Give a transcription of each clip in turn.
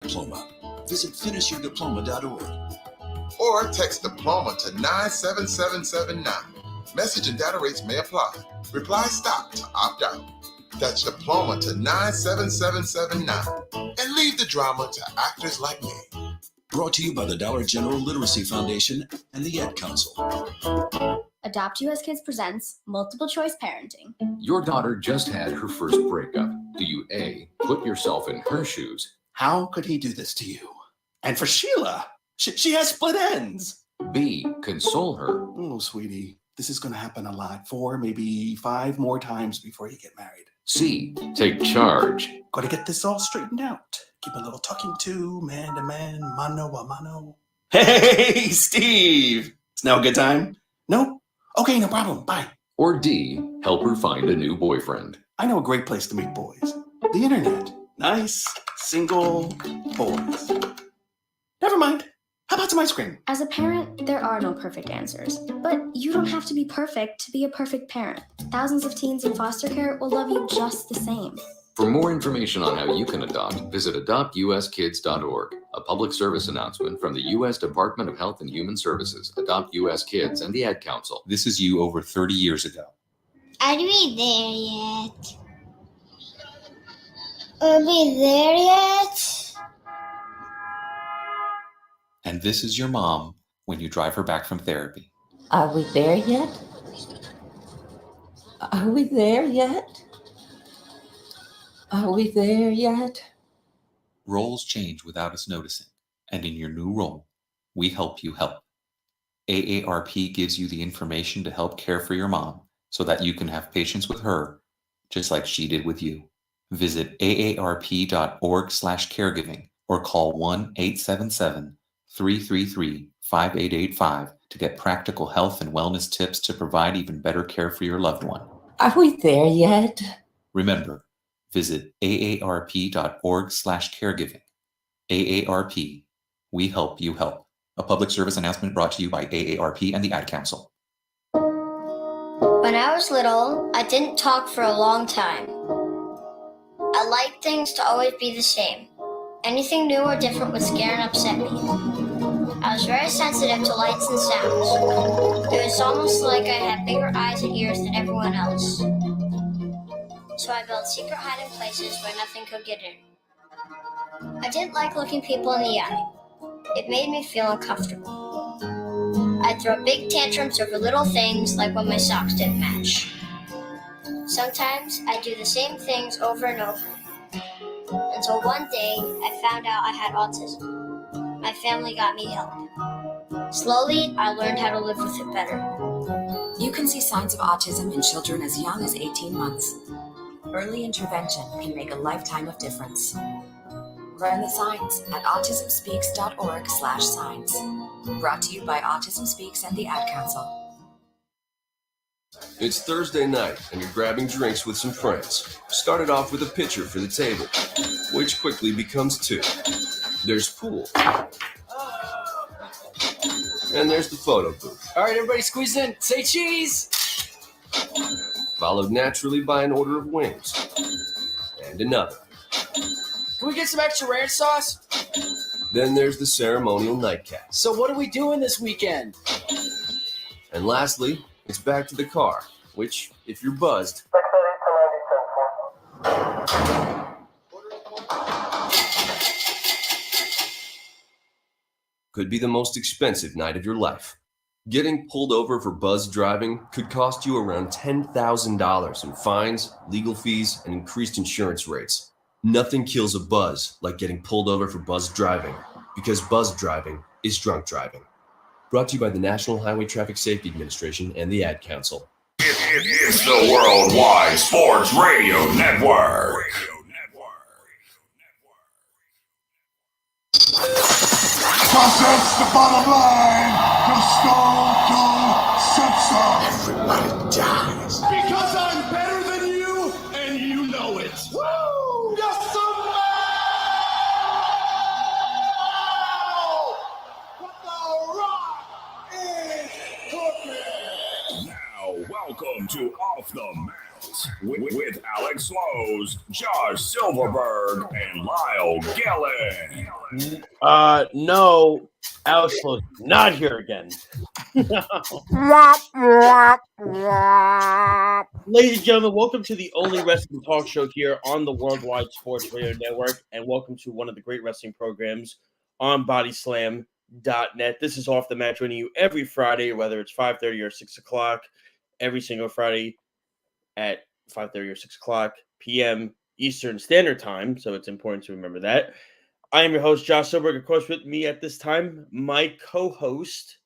diploma. Visit finishyourdiploma.org. Or text diploma to 97779. Message and data rates may apply. Reply STOP to opt out. That's diploma to 97779. And leave the drama to actors like me. Brought to you by the Dollar General Literacy Foundation and the Ad Council. Adopt US Kids presents Multiple Choice Parenting. Your daughter just had her first breakup. Do you A, put yourself in her shoes? How could he do this to you? And for Sheila, she has split ends. B, console her? Oh, sweetie, this is going to happen a lot. 4, maybe 5 more times before you get married. C, take charge. Got to get this all straightened out. Keep a little talking to, man to man, mano a mano. Hey, Steve! It's now a good time? No? Okay, no problem. Bye. Or D, help her find a new boyfriend. I know a great place to meet boys. The internet. Nice, single boys. Never mind. How about some ice cream? As a parent, there are no perfect answers. But you don't have to be perfect to be a perfect parent. Thousands of teens in foster care will love you just the same. For more information on how you can adopt, visit adoptuskids.org. A public service announcement from the U.S. Department of Health and Human Services, Adopt U.S. Kids, and the Ad Council. This is you over 30 years ago. Are we there yet? Are we there yet? And this is your mom when you drive her back from therapy. Are we there yet? Are we there yet? Are we there yet? Roles change without us noticing. And in your new role, we help you help. AARP gives you the information to help care for your mom so that you can have patience with her, just like she did with you. Visit aarp.org/caregiving or call 1-877-333-5885 to get practical health and wellness tips to provide even better care for your loved one. Are we there yet? Remember, visit aarp.org/caregiving. AARP, we help you help. A public service announcement brought to you by AARP and the Ad Council. When I was little, I didn't talk for a long time. I liked things to always be the same. Anything new or different would scare and upset me. I was very sensitive to lights and sounds. It was almost like I had bigger eyes and ears than everyone else. So I built secret hiding places where nothing could get in. I didn't like looking people in the eye. It made me feel uncomfortable. I'd throw big tantrums over little things like when my socks didn't match. Sometimes I'd do the same things over and over. Until one day, I found out I had autism. My family got me help. Slowly, I learned how to live with it better. You can see signs of autism in children as young as 18 months. Early intervention can make a lifetime of difference. Learn the signs at autismspeaks.org/signs. Brought to you by Autism Speaks and the Ad Council. It's Thursday night, and you're grabbing drinks with some friends. Started off with a pitcher for the table, which quickly becomes 2. There's pool. And there's the photo booth. All right, everybody squeeze in. Say cheese! Followed naturally by an order of wings. And another. Can we get some extra ranch sauce? Then there's the ceremonial nightcap. So what are we doing this weekend? And lastly, it's back to the car, which, if you're buzzed, could be the most expensive night of your life. Getting pulled over for buzzed driving could cost you around $10,000 in fines, legal fees, and increased insurance rates. Nothing kills a buzz like getting pulled over for buzzed driving, because buzzed driving is drunk driving. Brought to you by the National Highway Traffic Safety Administration and the Ad Council. It's the Worldwide Sports Radio Network. That's the bottom line. The Stone Cold Simpson. Everybody dies. Because I'm better than you, and you know it. Woo! Yes, sir. What the rock is cooking. Now, welcome to Off the Mat with Alex Lowe's, Josh Silverberg, and Lyle Gillen. No, Alex was not here again. Ladies and gentlemen, welcome to the only wrestling talk show here on the Worldwide Sports Radio Network, and welcome to one of the great wrestling programs on bodyslam.net. This is Off the Mat, joining you every Friday, whether it's 5:30 or 6 o'clock, every single Friday at 5:30 or 6 o'clock p.m. Eastern Standard Time, so it's important to remember that. I am your host, Josh Silberg. Of course, with me at this time, my co-host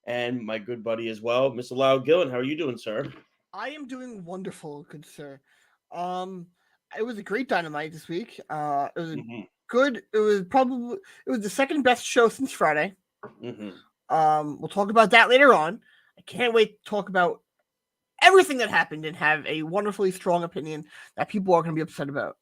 and my good buddy as well, Mr. Lyle Gillen. How are you doing, sir? I am doing wonderful, good sir. It was a great Dynamite this week. It was good. It was the second best show since Friday. We'll talk about that later on. I can't wait to talk about everything that happened and have a wonderfully strong opinion that people are going to be upset about.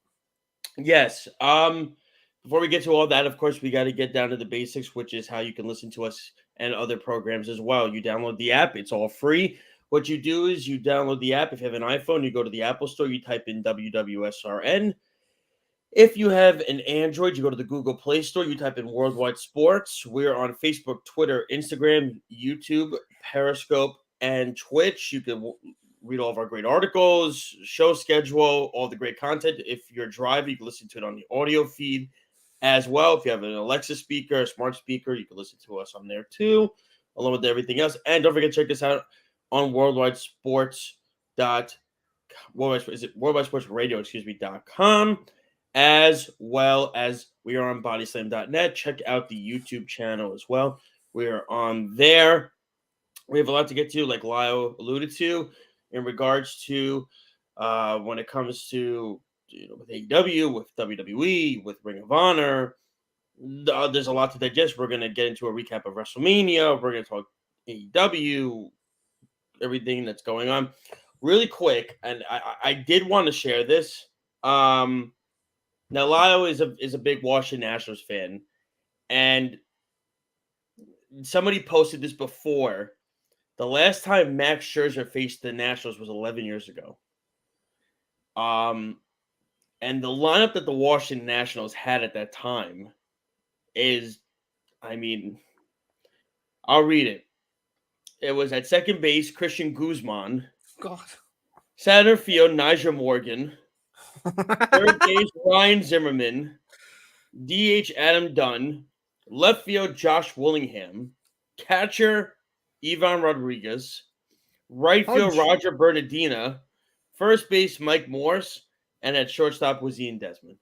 Yes. Before we get to all that, of course, we got to get down to the basics, which is how you can listen to us and other programs as well. You download the app. It's all free. What you do is you download the app. If you have an iPhone, you go to the Apple Store, you type in WWSRN. If you have an Android, you go to the Google Play Store, you type in Worldwide Sports. We're on Facebook, Twitter, Instagram, YouTube, Periscope, and Twitch. You can read all of our great articles, show schedule, all the great content. If you're driving, you can listen to it on the audio feed as well. If you have an Alexa speaker, a smart speaker, you can listen to us on there too, along with everything else. And don't forget to check us out on worldwidesportsradio.com, as well as we are on bodyslam.net. Check out the YouTube channel as well. We are on there. We have a lot to get to, like Lyle alluded to, in regards to when it comes to with AEW, with WWE, with Ring of Honor. There's a lot to digest. We're going to get into a recap of WrestleMania. We're going to talk AEW, everything that's going on really quick. And I did want to share this. Now, Lyle is a big Washington Nationals fan. And somebody posted this before. The last time Max Scherzer faced the Nationals was 11 years ago. And the lineup that the Washington Nationals had at that time is, I mean, I'll read it. It was at second base, Christian Guzman. God. Center field, Nigel Morgan. Third base, Ryan Zimmerman. DH, Adam Dunn. Left field, Josh Willingham. Catcher, Ivan Rodriguez. Right field, Roger Bernardina. First base, Mike Morse. And at shortstop was Ian Desmond.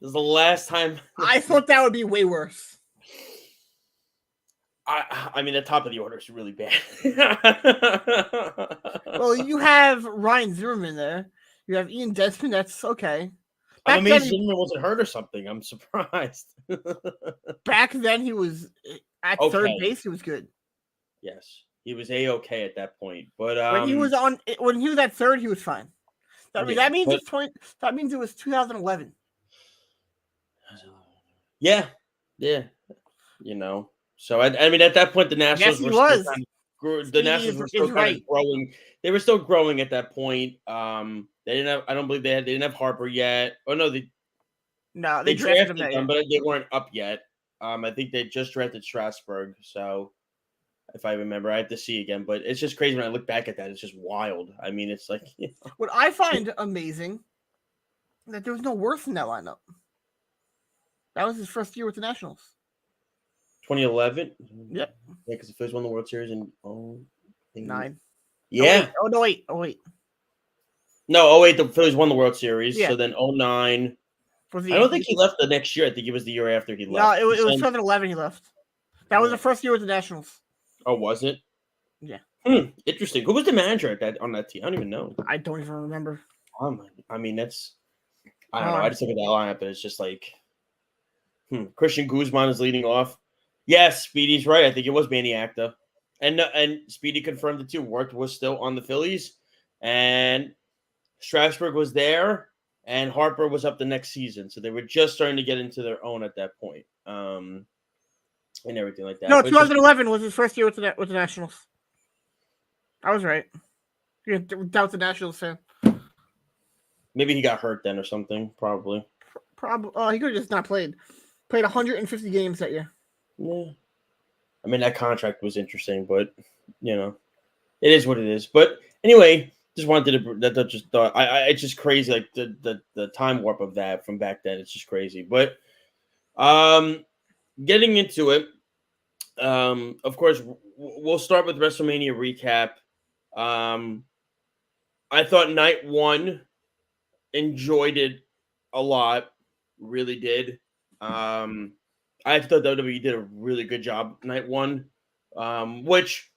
This is the last time. I thought that would be way worse. I mean, the top of the order is really bad. Well, you have Ryan Zimmerman there. You have Ian Desmond. That's okay. I'm amazed Zimmerman wasn't hurt or something. I'm surprised. Back then, he was at third base. He was good. Yes, he was A-okay at that point. But when he was at third, he was fine. That means it was 2011. Yeah. So I mean, at that point, the Nationals were still kind of growing. They were still growing at that point. They didn't have. I don't believe they didn't have Harper yet. Oh no, they drafted them, but they weren't up yet. I think they just drafted Strasburg. So if I remember, I have to see again. But it's just crazy when I look back at that. It's just wild. I mean, it's like what I find amazing that there was no Worth in that lineup. That was his first year with the Nationals. 2011. Yep. Yeah, because the Phillies won the World Series in 09. Yeah. Oh wait. No, 08, the Phillies won the World Series. Yeah. So then 09. I don't think he left the next year. I think it was the year after he left. No, it was 2011 he left. That was the first year with the Nationals. Oh, was it? Yeah. Interesting. Who was the manager on that team? I don't even know. I don't even remember. I mean, that's... I don't know. I just look at that lineup and it's just like... Christian Guzman is leading off. Yes, Speedy's right. I think it was Manny Acta. And Speedy confirmed it too. Worth was still on the Phillies. And Strasburg was there. And Harper was up the next season. So they were just starting to get into their own at that point. And everything like that. No, 2011 was his first year with the Nationals. I was right. You doubt the Nationals fan. Maybe he got hurt then or something. Probably. Probably. He could have just not played. Played 150 games that year. Yeah. I mean, that contract was interesting, but it is what it is. But anyway, just wanted to that just thought it's just crazy, like the time warp of that from back then. It's just crazy. But getting into it, of course, we'll start with WrestleMania recap. I thought night one, enjoyed it a lot, really did. I thought WWE did a really good job night one, which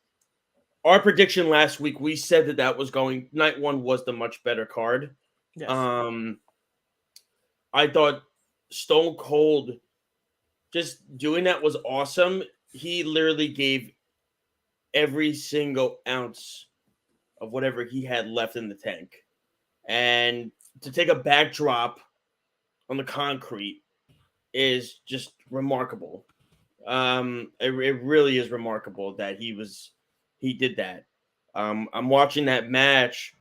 our prediction last week, we said that was going, night one was the much better card. Yes. I thought Stone Cold just doing that was awesome. He literally gave every single ounce of whatever he had left in the tank. And to take a backdrop on the concrete is just remarkable. It really is remarkable that he did that. I'm watching that match,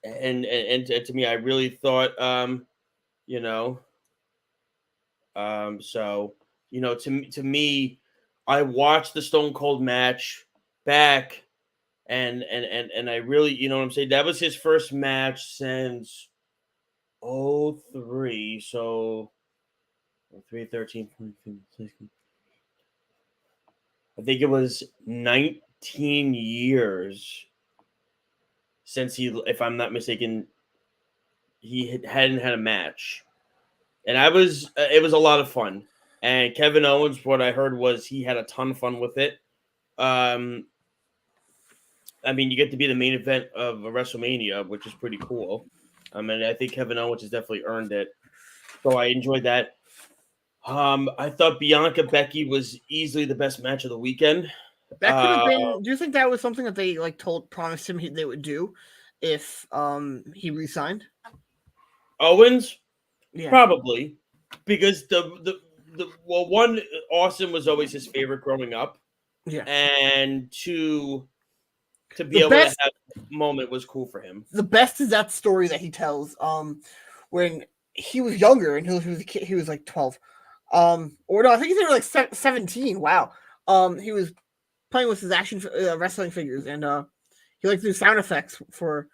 and to me, I really thought, to me, I watched the Stone Cold match back, and I really, you know what I'm saying? That was his first match since 03, so 3, 13, 14, 16. I think it was 19 years since he, if I'm not mistaken, he hadn't had a match. And it was a lot of fun. And Kevin Owens, what I heard was he had a ton of fun with it. I mean, you get to be the main event of a WrestleMania, which is pretty cool. I mean, I think Kevin Owens has definitely earned it. So I enjoyed that. I thought Bianca Becky was easily the best match of the weekend. That could have been. Do you think that was something that they promised him they would do if he resigned? Owens, yeah, probably, because one, Austin was always his favorite growing up. Yeah, and two, to be able to have a moment was cool for him. The best is that story that he tells. When he was younger and he was like 12. Or no, I think he's like 17. Wow. He was playing with his action wrestling figures, and he liked to do sound effects for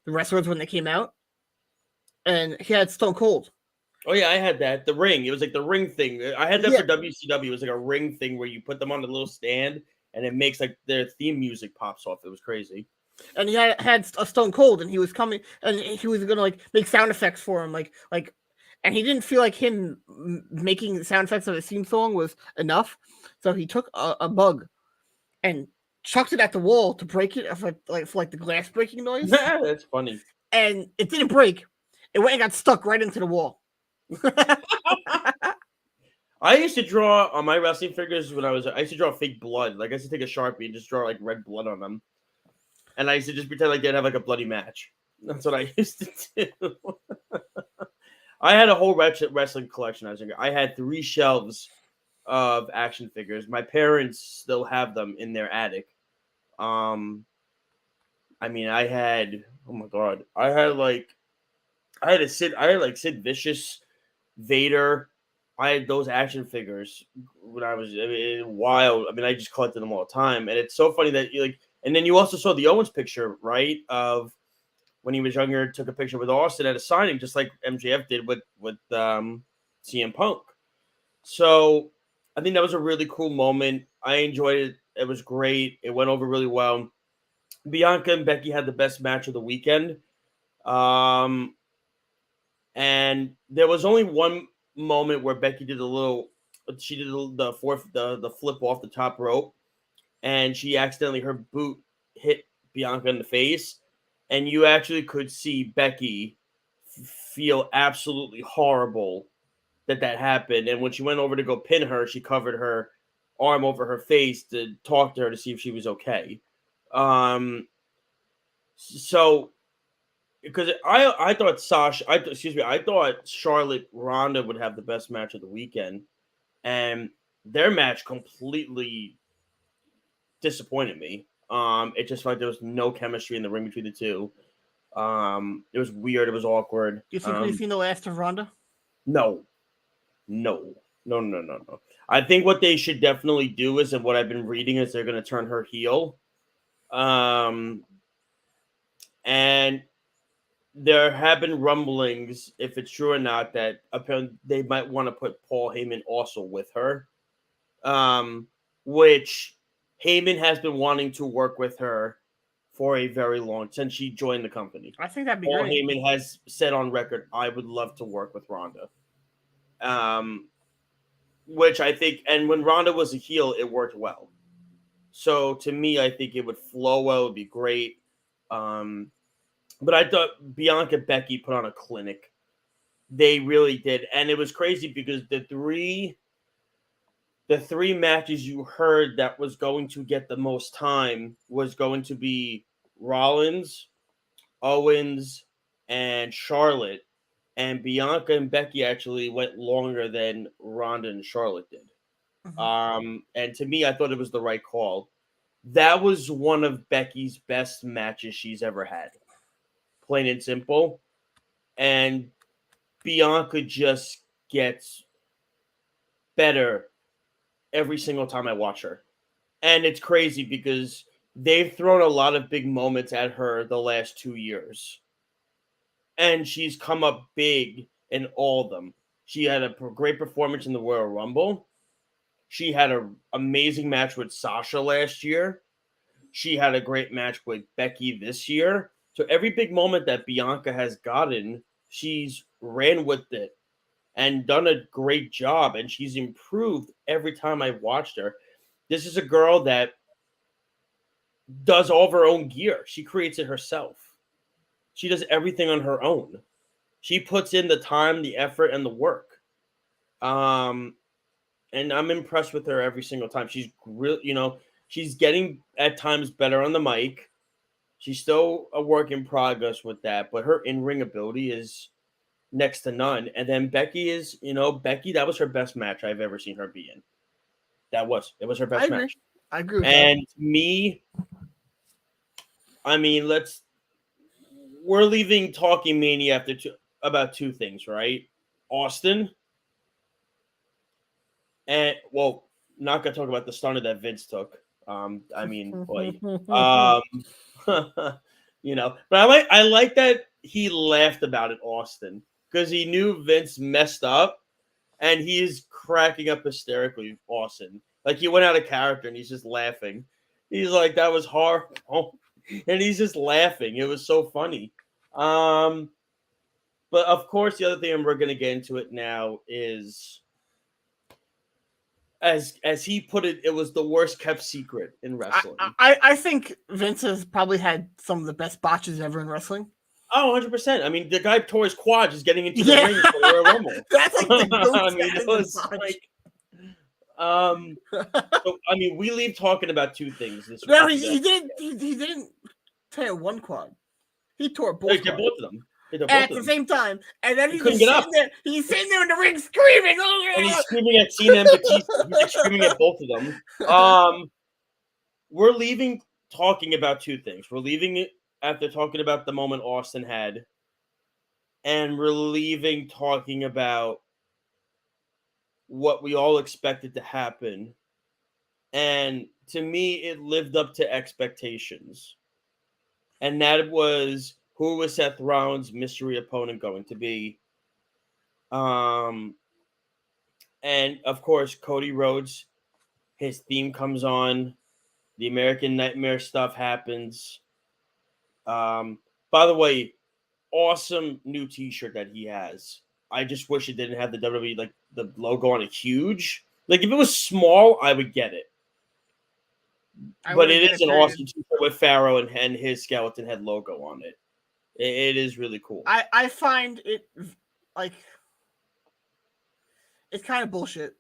the wrestlers when they came out. And he had Stone Cold. Oh yeah, I had that. The ring. It was like the ring thing. I had that for WCW. It was like a ring thing where you put them on the little stand, and it makes like their theme music pops off. It was crazy. And he had a Stone Cold, and he was coming, and he was gonna make sound effects for him, and he didn't feel like him making sound effects of his theme song was enough, so he took a bug and chucked it at the wall to break it, for the glass breaking noise. That's funny. And it didn't break. It went and got stuck right into the wall. I used to draw on my wrestling figures I used to draw fake blood. Like I used to take a Sharpie and just draw like red blood on them. And I used to just pretend like they'd have like a bloody match. That's what I used to do. I had a whole wrestling collection when I was younger. I had 3 shelves of action figures. My parents still have them in their attic. I mean, I had Sid Vicious, Vader. I had those action figures when I was wild. I mean, I just collected them all the time, and it's so funny that you like. And then you also saw the Owens picture, right? Of when he was younger, took a picture with Austin at a signing, just like MJF did with CM Punk. So I think that was a really cool moment. I enjoyed it. It was great. It went over really well. Bianca and Becky had the best match of the weekend. And there was only one moment where Becky did the flip off the top rope, and she accidentally, her boot hit Bianca in the face, and you actually could see Becky feel absolutely horrible that happened. And when she went over to go pin her, she covered her arm over her face to talk to her to see if she was okay. So because I thought I thought Charlotte Ronda would have the best match of the weekend, and their match completely disappointed me. It just felt like there was no chemistry in the ring between the two. It was weird. It was awkward. Do you think we've seen the last of Ronda? No. I think what they should definitely do is, and what I've been reading is, they're going to turn her heel. And there have been rumblings, if it's true or not, that apparently they might want to put Paul Heyman also with her. Which Heyman has been wanting to work with her for a very long since she joined the company. I think that'd be Paul great. Heyman has said on record, I would love to work with Ronda. Which I think, and when Ronda was a heel, it worked well. So to me, I think it would flow well, it would be great. But I thought Bianca Becky put on a clinic. They really did. And it was crazy because the three matches you heard that was going to get the most time was going to be Rollins, Owens, and Charlotte. And Bianca and Becky actually went longer than Ronda and Charlotte did. And to me, I thought it was the right call. That was one of Becky's best matches she's ever had. Plain and simple. And Bianca just gets better every single time I watch her. And it's crazy because they've thrown a lot of big moments at her the last 2 years. And she's come up big in all of them. She had a great performance in the Royal Rumble. She had an amazing match with Sasha last year. She had a great match with Becky this year. So every big moment that Bianca has gotten, she's ran with it and done a great job. And she's improved every time I've watched her. This is a girl that does all of her own gear. She creates it herself. She does everything on her own. She puts in the time, the effort, and the work. And I'm impressed with her every single time. She's really, she's getting at times better on the mic. She's still a work in progress with that, but her in-ring ability is next to none. And then Becky is, Becky, that was her best match I've ever seen her be in. It was her best match. I agree with and me, I mean, we're leaving Talking Mania after about two things, right? Austin. And, well, not going to talk about the stunner that Vince took. I mean, boy. But I like that he laughed about it, Austin, because he knew Vince messed up, and he is cracking up hysterically, Austin. Like, he went out of character, and he's just laughing. He's like, that was horrible. And he's just laughing. It was so funny. But, of course, the other thing, and we're going to get into it now, is... As he put it, it was the worst kept secret in wrestling. I think Vince has probably had some of the best botches ever in wrestling. Oh, 100%. I mean, the guy tore his quad just getting into the ring for the Royal Rumble. That's like the I mean, it was like... so, I mean, we leave talking about two things this week. No, he didn't tear one quad. He tore both. He did both of them. At the same time, and then he couldn't get up. He's sitting there in the ring screaming. And he's screaming at Cena and Batista. He's like screaming at both of them. We're leaving talking about two things. We're leaving it after talking about the moment Austin had, and we're leaving talking about what we all expected to happen. And to me, it lived up to expectations. And that was... who was Seth Rollins' mystery opponent going to be? And of course, Cody Rhodes, his theme comes on. The American Nightmare stuff happens. By the way, awesome new t-shirt that he has. I just wish it didn't have the WWE, like the logo on it huge. Like if it was small, I would get it. But it is an awesome t-shirt with Pharaoh and his skeleton head logo on it. It is really cool. I find it like it's kind of bullshit.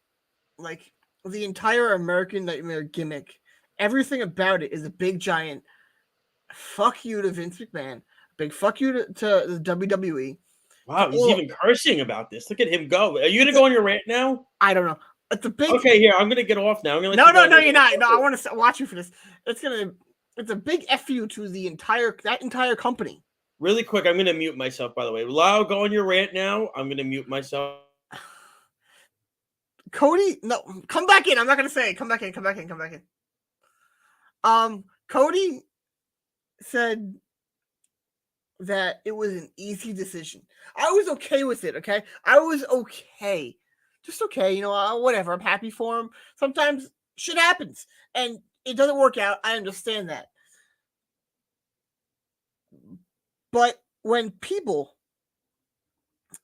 Like the entire American Nightmare gimmick, everything about it is a big giant fuck you to Vince McMahon, big fuck you to the WWE. Wow, he's even cursing about this. Look at him go. Are you gonna go on your rant now? I don't know. It's a big. Okay, here I'm gonna get off now. I'm gonna no, you're not. No, I want to watch you for this. It's a big fu to that entire company. Really quick, I'm going to mute myself, by the way. Lyle, go on your rant now. I'm going to mute myself. Cody, no, come back in. I'm not going to say it. Come back in. Cody said that it was an easy decision. I was okay with it, okay? I was okay. Just okay, you know, whatever. I'm happy for him. Sometimes shit happens, and it doesn't work out. I understand that. But when people,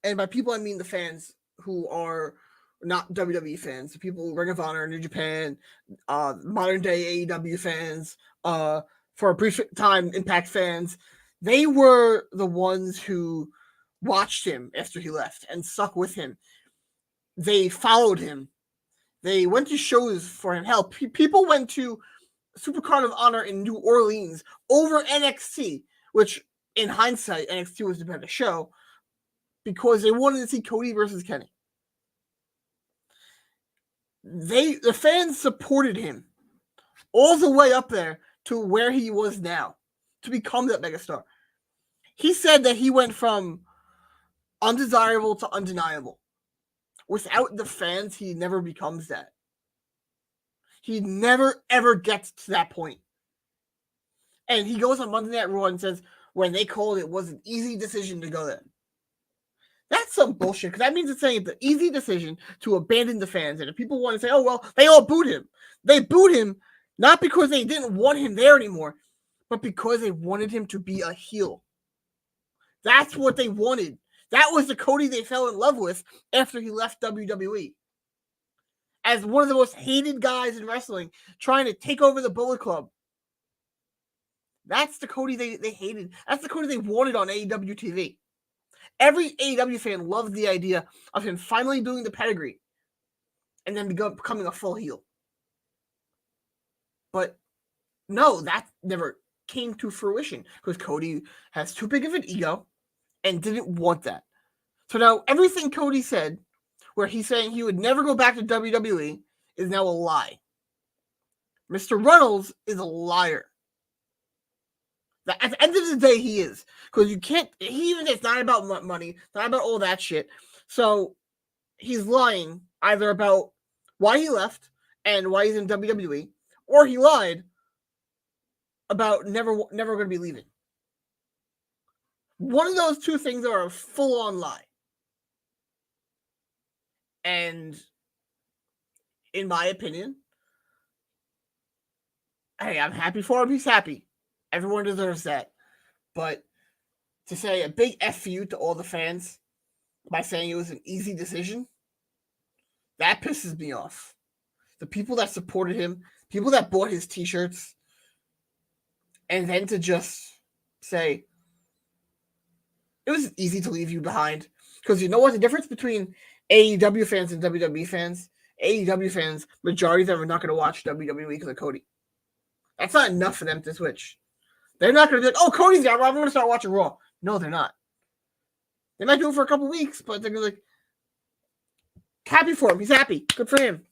and by people I mean the fans who are not WWE fans, the people Ring of Honor, New Japan, modern day AEW fans, for a brief time Impact fans, they were the ones who watched him after he left and stuck with him. They followed him. They went to shows for him. Hell, people went to Supercard of Honor in New Orleans over NXT, which in hindsight, NXT was the better show because they wanted to see Cody versus Kenny. The fans supported him all the way up there to where he was now to become that megastar. He said that he went from undesirable to undeniable. Without the fans, he never becomes that. He never, ever gets to that point. And he goes on Monday Night Raw and says, when they called it was an easy decision to go there. That's some bullshit, because that means it's saying it's an easy decision to abandon the fans. And if people want to say, oh, well, they all booed him. They booed him not because they didn't want him there anymore, but because they wanted him to be a heel. That's what they wanted. That was the Cody they fell in love with after he left WWE. As one of the most hated guys in wrestling, trying to take over the Bullet Club. That's the Cody they hated. That's the Cody they wanted on AEW TV. Every AEW fan loved the idea of him finally doing the pedigree and then becoming a full heel. But no, that never came to fruition because Cody has too big of an ego and didn't want that. So now everything Cody said, where he's saying he would never go back to WWE, is now a lie. Mr. Runnels is a liar. At the end of the day, he is. Because you can't, it's not about money, it's not about all that shit. So he's lying either about why he left and why he's in WWE, or he lied about never going to be leaving. One of those two things are a full-on lie. And in my opinion, hey, I'm happy for him. He's happy. Everyone deserves that. But to say a big F you to all the fans by saying it was an easy decision, that pisses me off. The people that supported him, people that bought his t-shirts, and then to just say, it was easy to leave you behind. Because you know what the difference between AEW fans and WWE fans? AEW fans, majority of them are not going to watch WWE because of Cody. That's not enough for them to switch. They're not going to be like, oh, Cody's out, I'm going to start watching Raw. No, they're not. They might do it for a couple weeks, but they're going to be like, happy for him. He's happy. Good for him.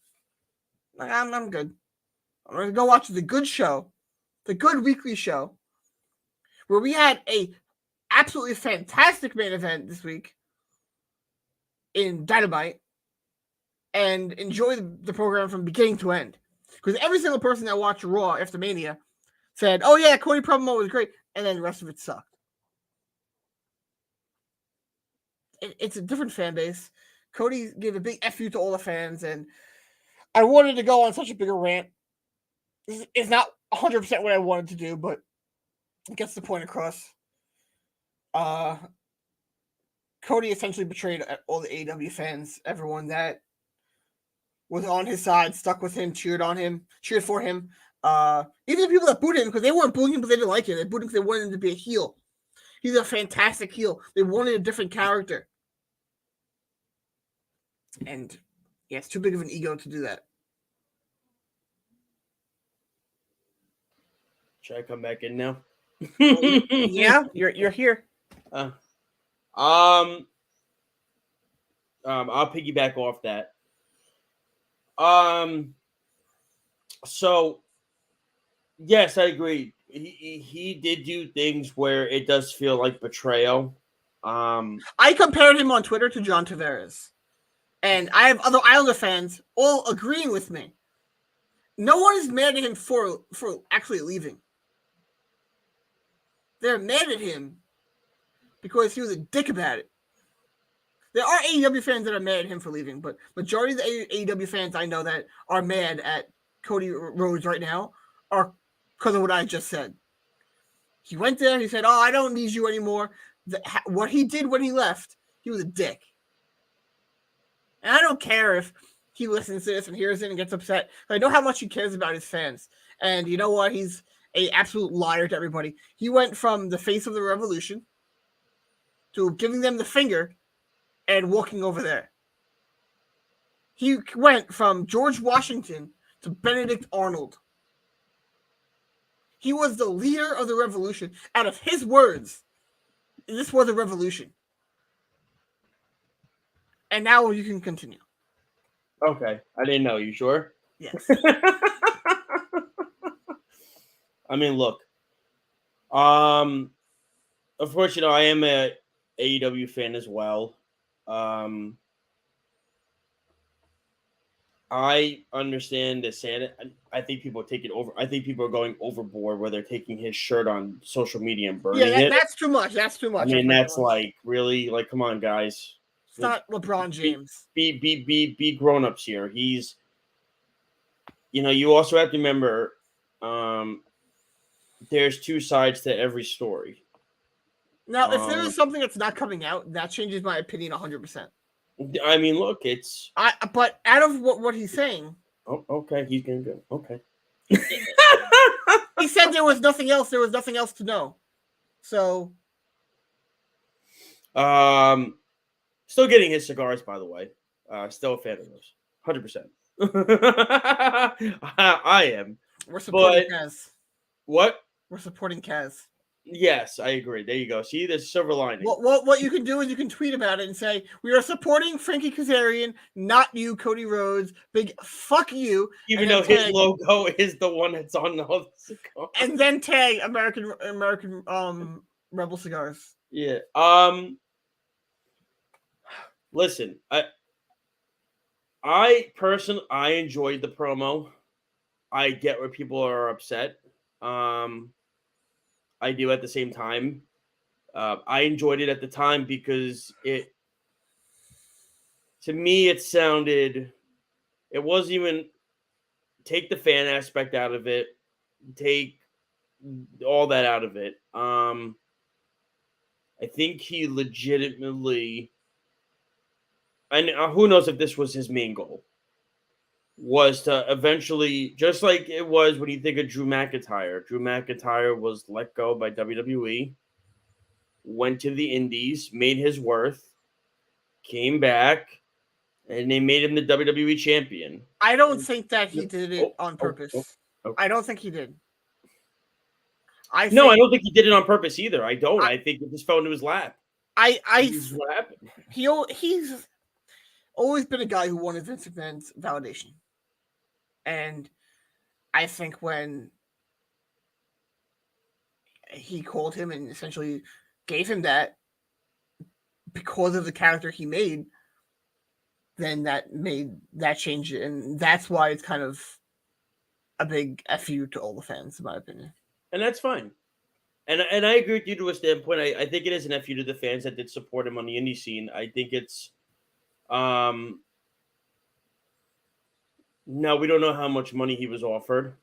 Like, I'm good. I'm going to go watch the good show, the good weekly show, where we had a absolutely fantastic main event this week in Dynamite, and enjoy the program from beginning to end. Because every single person that watched Raw after Mania said, oh yeah, Cody promo was great, and then the rest of it sucked. It's a different fan base. Cody gave a big F you to all the fans, and I wanted to go on such a bigger rant. It's not 100% what I wanted to do, but it gets the point across. Cody essentially betrayed all the AEW fans, everyone that was on his side, stuck with him, cheered for him. Even the people that booed him, because they weren't booing him, but they didn't like him. They booed him because they wanted him to be a heel. He's a fantastic heel. They wanted a different character. And he has too big of an ego to do that. Should I come back in now? Yeah, you're here. I'll piggyback off that. So yes, I agree. he did do things where it does feel like betrayal. I compared him on Twitter to John Tavares, and I have other Islander fans all agreeing with me. No one is mad at him for actually leaving. They're mad at him because he was a dick about it. There are AEW fans that are mad at him for leaving, but majority of the AEW fans I know that are mad at Cody Rhodes right now are because of what I just said. He went there, he said, "Oh, I don't need you anymore." What he did when he left, he was a dick. And I don't care if he listens to this and hears it and gets upset. I know how much he cares about his fans. And you know what? He's an absolute liar to everybody. He went from the face of the revolution to giving them the finger and walking over there. He went from George Washington to Benedict Arnold. He was the leader of the revolution. Out of his words, this was a revolution. And now you can continue. Okay, I didn't know. You sure? Yes. I mean, look. Of course, I am a AEW fan as well. I understand the sad. I think people take it over. I think people are going overboard where they're taking his shirt on social media and burning it. That's too much. That's too much. I mean, that's like really like, come on, guys. It's not LeBron James. Be grown-ups here. He's, you also have to remember, there's two sides to every story. Now, if there is something that's not coming out, that changes my opinion 100%. I mean, look, it's. But out of what he's saying. Oh, okay, he's gonna go. Okay. He said there was nothing else. There was nothing else to know. So. Still getting his cigars, by the way. Still a fan of those. 100%. I am. We're supporting Kaz. What? We're supporting Kaz. Yes, I agree. There you go. See, there's silver lining. What you can do is you can tweet about it and say, "We are supporting Frankie Kazarian, not you, Cody Rhodes. Big fuck you." Even though his logo is the one that's on the cigar. And then tag American Rebel Cigars. Yeah. Listen, I personally enjoyed the promo. I get where people are upset. I do at the same time. I enjoyed it at the time because to me, it wasn't even, take the fan aspect out of it, take all that out of it. I think he legitimately, and who knows if this was his main goal, was to eventually, just like it was when you think of Drew McIntyre. Drew McIntyre was let go by WWE, went to the Indies, made his worth, came back, and they made him the WWE champion. I don't think that he did it on purpose. I don't think he did. I don't think he did it on purpose either. I don't. I think it just fell into his lap. He's what happened. He's always been a guy who wanted Vince McMahon's validation. And I think when he called him and essentially gave him that because of the character he made, then that made that change. And that's why it's kind of a big FU to all the fans, in my opinion. And that's fine. And I agree with you to a standpoint. I think it is an FU to the fans that did support him on the indie scene. I think it's no, we don't know how much money he was offered.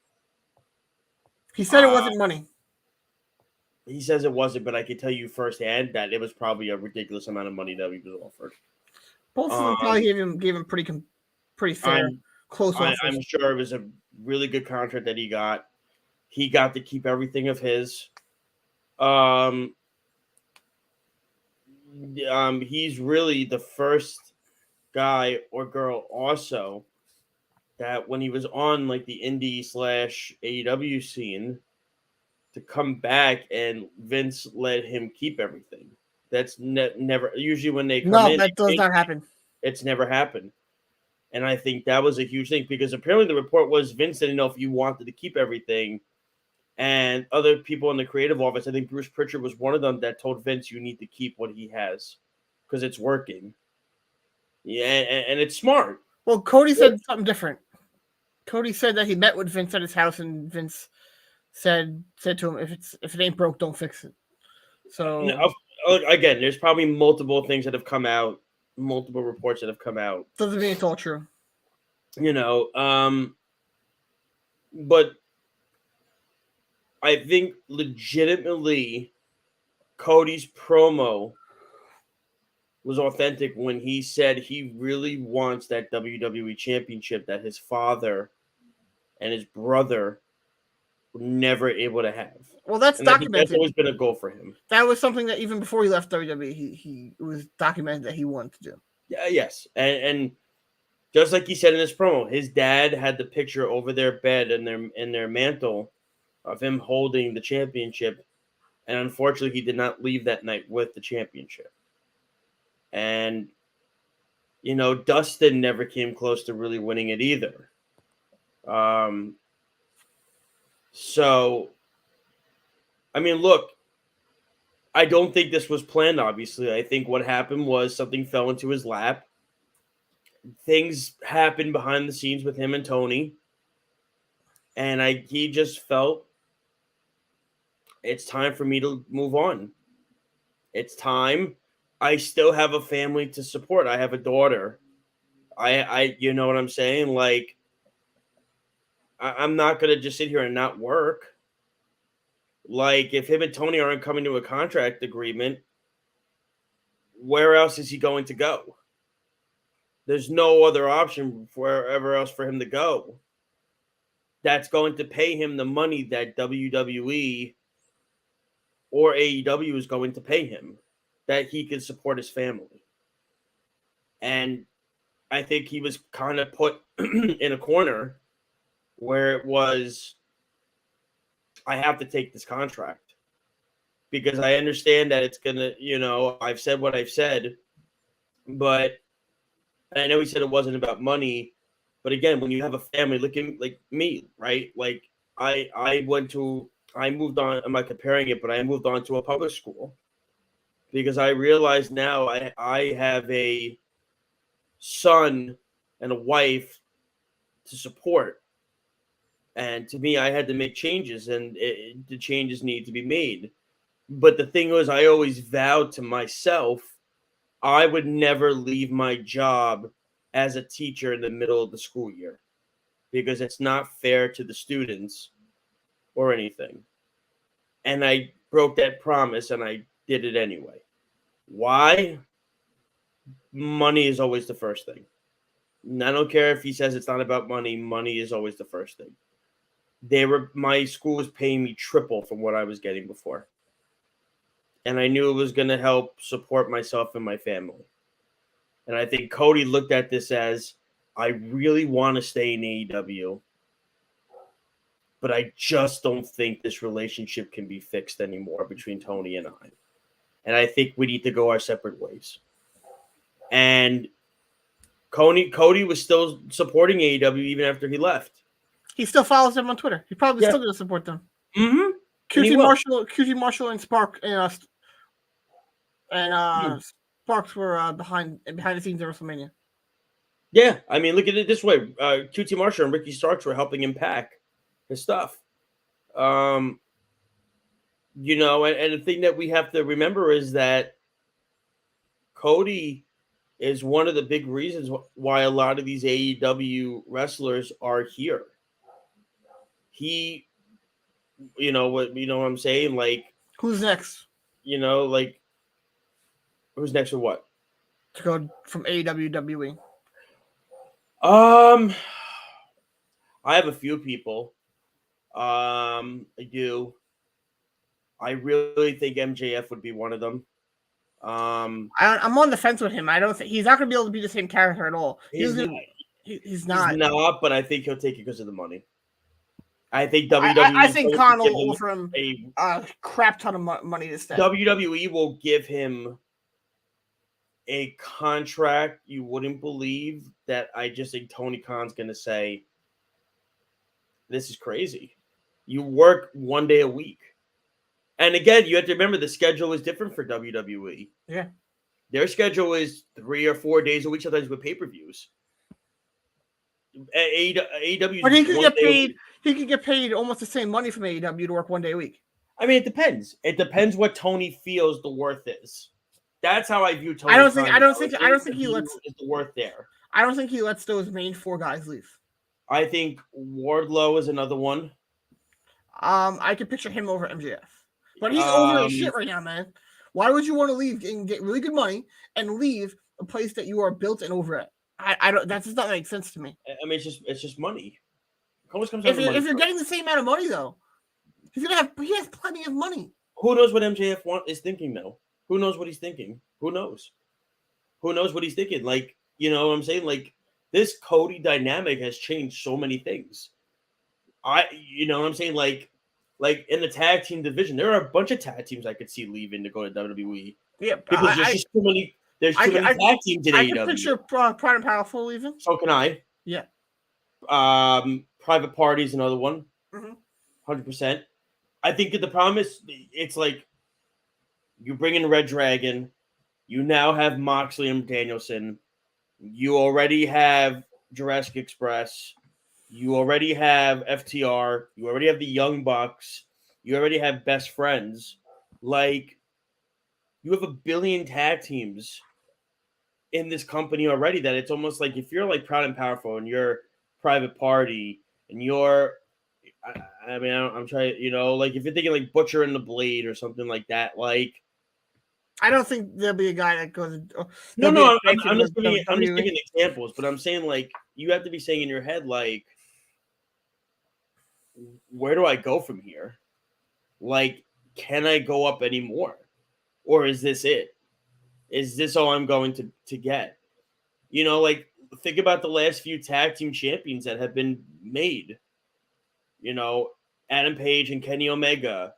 He said it wasn't money. He says it wasn't, but I can tell you firsthand that it was probably a ridiculous amount of money that he was offered. Both of them probably gave him pretty fair, close offers. I'm sure it was a really good contract that he got. He got to keep everything of his. He's really the first guy or girl also that when he was on like the indie / AEW scene to come back and Vince let him keep everything. That's never usually when they come in. No, that does not happen. It's never happened. And I think that was a huge thing because apparently the report was Vince didn't know if you wanted to keep everything. and other people in the creative office. I think Bruce Pritchard was one of them that told Vince, "You need to keep what he has because it's working." Yeah, and it's smart. Well, Cody said something different. Cody said that he met with Vince at his house, and Vince said to him, "If it ain't broke, don't fix it." So again, there's probably multiple things that have come out, multiple reports that have come out. Doesn't mean it's all true. But I think legitimately Cody's promo was authentic when he said he really wants that WWE championship that his father and his brother were never able to have. Well, that's documented. That's always been a goal for him. That was something that even before he left WWE, he was documented that he wanted to do. Yeah, yes. And just like he said in his promo, his dad had the picture over their bed and their mantle of him holding the championship. And unfortunately, he did not leave that night with the championship. And, Dustin never came close to really winning it either. So, I mean, look, I don't think this was planned, obviously. I think what happened was something fell into his lap. Things happened behind the scenes with him and Tony. And he just felt it's time for me to move on. It's time. I still have a family to support. I have a daughter. I you know what I'm saying? Like, I'm not going to just sit here and not work. Like, if him and Tony aren't coming to a contract agreement, where else is he going to go? There's no other option wherever else for him to go that's going to pay him the money that WWE or AEW is going to pay him, that he can support his family. And I think he was kind of put in a corner where it was, I have to take this contract because I understand that it's going to, I've said what I've said, but I know he said it wasn't about money. But again, when you have a family, like me, right? Like I moved on, I'm not comparing it, but I moved on to a public school because I realize now I have a son and a wife to support. And to me, I had to make changes, and the changes need to be made. But the thing was, I always vowed to myself, I would never leave my job as a teacher in the middle of the school year because it's not fair to the students or anything. And I broke that promise, and I did it anyway. Why? Money is always the first thing. And I don't care if he says it's not about money. Money is always the first thing. My school was paying me triple from what I was getting before. And I knew it was going to help support myself and my family. And I think Cody looked at this as, I really want to stay in AEW, but I just don't think this relationship can be fixed anymore between Tony and I. And I think we need to go our separate ways. And Cody was still supporting AEW even after he left. He still follows them on Twitter. He probably still going to support them. Mm-hmm. QT Marshall and Spark and Sparks were behind the scenes at WrestleMania. Yeah, I mean, look at it this way: QT Marshall and Ricky Starks were helping him pack his stuff. And the thing that we have to remember is that Cody is one of the big reasons why a lot of these AEW wrestlers are here. He, what I'm saying? Like, who's next? Who's next for what? To go from AEW to WWE. I have a few people. I do. I really think MJF would be one of them. I'm on the fence with him. I don't think he's not going to be able to be the same character at all. He's not. He's not, but I think he'll take it because of the money. I think WWE. I think Khan will offer him a crap ton of money to stay. WWE will give him a contract you wouldn't believe that I just think Tony Khan's going to say, this is crazy. You work 1 day a week. And again, you have to remember the schedule is different for WWE. Yeah. Their schedule is 3 or 4 days a week, sometimes with pay-per-views. AEW. But he could get paid. He could get paid almost the same money from AEW to work 1 day a week. I mean, it depends. It depends what Tony feels the worth is. That's how I view Tony. I don't think he lets is the worth there. I don't think he lets those main 4 guys leave. I think Wardlow is another one. I could picture him over MJF, but he's over his shit right now, man. Why would you want to leave and get really good money and leave a place that you are built and over at? I don't. That does not make sense to me. I mean, it's just money. It always comes If down to money. you're getting the same amount of money though, he has plenty of money. Who knows what MJF is thinking though? Who knows what he's thinking? Who knows? Who knows what he's thinking? Like, you know what I'm saying? Like, this Cody dynamic has changed so many things. You know what I'm saying? Like in the tag team division, there are a bunch of tag teams I could see leaving to go to WWE. Yeah, because there's just too many. There's too many tag teams in AEW. I can picture Pride and Powerful leaving. So can I. Yeah. Private Party is another one. 100%. I think that the problem is it's like you bring in Red Dragon, you now have Moxley and Danielson, you already have Jurassic Express, you already have FTR, you already have the Young Bucks, you already have Best Friends. Like, you have a billion tag teams in this company already that it's almost like if you're like Proud and Powerful and you're Private Party and you're, I mean, I'm trying, you know, like if you're thinking like Butcher and the Blade or something like that, like. I don't think there'll be a guy that goes. No, I'm just giving examples, but I'm saying like you have to be saying in your head like, where do I go from here? Like, can I go up anymore? Or is this it? Is this all I'm going to get? You know, like think about the last few tag team champions that have been made. You know, Adam Page and Kenny Omega.